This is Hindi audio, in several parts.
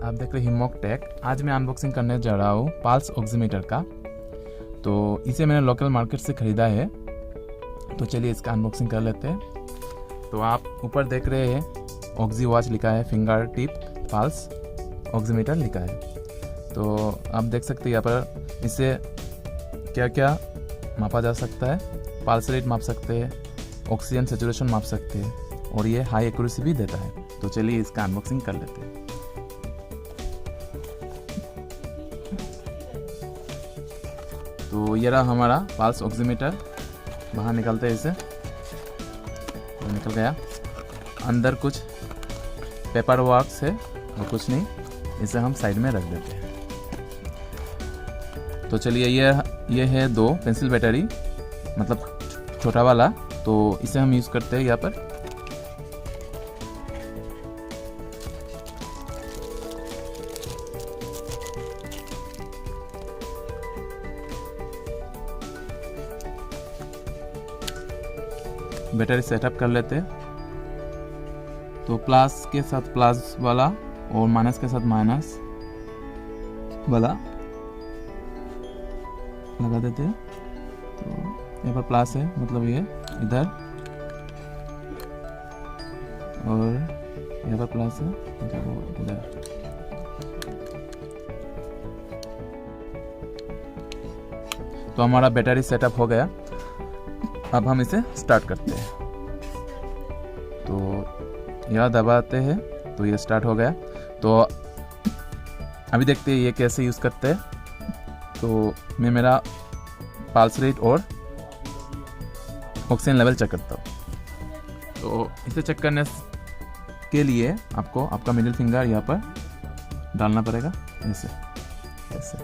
आप देख रहे हिमोक टेक। आज मैं अनबॉक्सिंग करने जा रहा हूँ पल्स ऑक्सीमीटर का। तो इसे मैंने लोकल मार्केट से ख़रीदा है। तो चलिए इसका अनबॉक्सिंग कर लेते हैं। तो आप ऊपर देख रहे हैं ऑक्सी वॉच लिखा है, फिंगर टिप पल्स ऑक्सीमीटर लिखा है। तो आप देख सकते हैं यहाँ पर इससे क्या क्या मापा जा सकता है। पल्स रेट माप सकते हैं, ऑक्सीजन सेचुरेशन माप सकते हैं और ये हाई एक्यूरेसी भी देता है। तो चलिए इसका अनबॉक्सिंग कर लेते हैं। तो ये रहा हमारा पल्स ऑक्सीमीटर। बाहर निकलते हैं इसे। तो निकल गया। अंदर कुछ पेपर वर्क्स है और कुछ नहीं, इसे हम साइड में रख देते हैं। तो चलिए ये है 2 पेंसिल बैटरी, मतलब छोटा वाला। तो इसे हम यूज़ करते हैं यहाँ पर। बैटरी सेटअप कर लेते हैं। तो प्लस के साथ प्लस वाला और माइनस के साथ माइनस वाला लगा देते हैं। तो यहाँ पर प्लस है, मतलब ये इधर, और यहाँ पर प्लस है मतलब इधर। तो हमारा बैटरी सेटअप हो गया। अब हम इसे स्टार्ट करते हैं। तो यह दबाते हैं तो ये स्टार्ट हो गया। तो अभी देखते हैं ये कैसे यूज़ करते हैं। तो मैं मेरा पल्स रेट और ऑक्सीजन लेवल चेक करता हूँ। तो इसे चेक करने के लिए आपको आपका मिडिल फिंगर यहाँ पर डालना पड़ेगा, ऐसे ऐसे।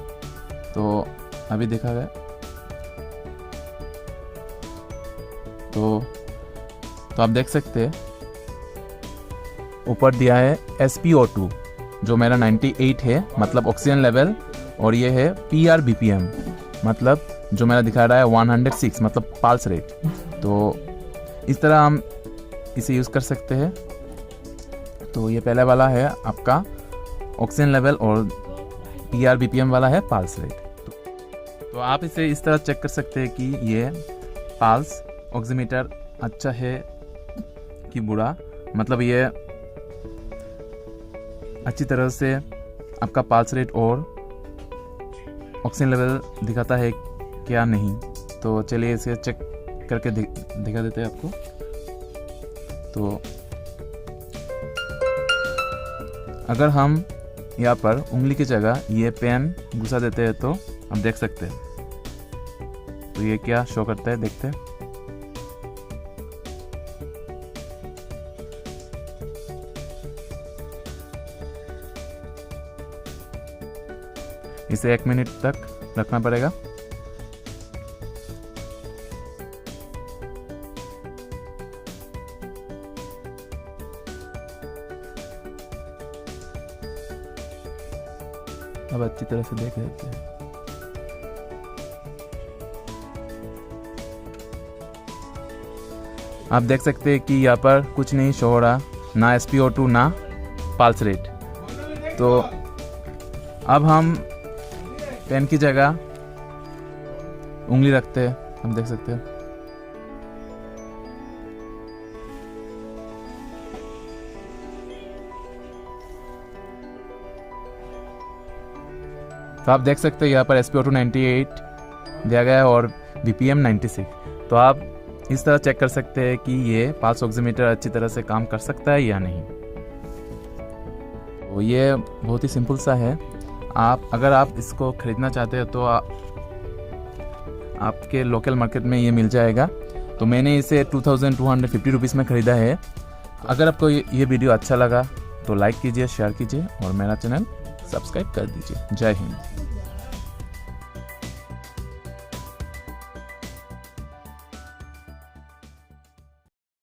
तो अभी देखा गया। तो आप देख सकते हैं ऊपर दिया है SpO2 जो मेरा 98 है, मतलब ऑक्सीजन लेवल, और ये है PR BPM, मतलब जो मेरा दिखा रहा है 106, मतलब पल्स रेट। तो इस तरह हम इसे यूज़ कर सकते हैं। तो ये पहले वाला है आपका ऑक्सीजन लेवल और PR BPM वाला है पल्स रेट। तो आप इसे इस तरह चेक कर सकते हैं कि ये पल्स ऑक्सीमीटर अच्छा है कि बुरा, मतलब ये अच्छी तरह से आपका पल्स रेट और ऑक्सीजन लेवल दिखाता है क्या नहीं। तो चलिए इसे चेक करके दिखा देते हैं आपको। तो अगर हम यहाँ पर उंगली की जगह ये पेन घुसा देते हैं तो हम देख सकते हैं। तो ये क्या शो करता है, देखते हैं। इसे 1 मिनट तक रखना पड़ेगा। अब अच्छी तरह से देख लेते हैं। आप देख सकते हैं कि यहाँ पर कुछ नहीं शो हो रहा, ना SpO2 ना पल्स रेट। तो अब हम पेन की जगह उंगली रखते हैं, हम देख सकते हैं। तो आप देख सकते हैं यहाँ पर SpO2 98 दिया गया है और BPM 96। तो आप इस तरह चेक कर सकते हैं कि ये पल्स ऑक्सीमीटर अच्छी तरह से काम कर सकता है या नहीं। तो ये बहुत ही सिंपल सा है। अगर आप इसको ख़रीदना चाहते हैं तो आपके लोकल मार्केट में ये मिल जाएगा। तो मैंने इसे 2250 रुपीज़ में ख़रीदा है। अगर आपको ये वीडियो अच्छा लगा तो लाइक कीजिए, शेयर कीजिए और मेरा चैनल सब्सक्राइब कर दीजिए। जय हिंद।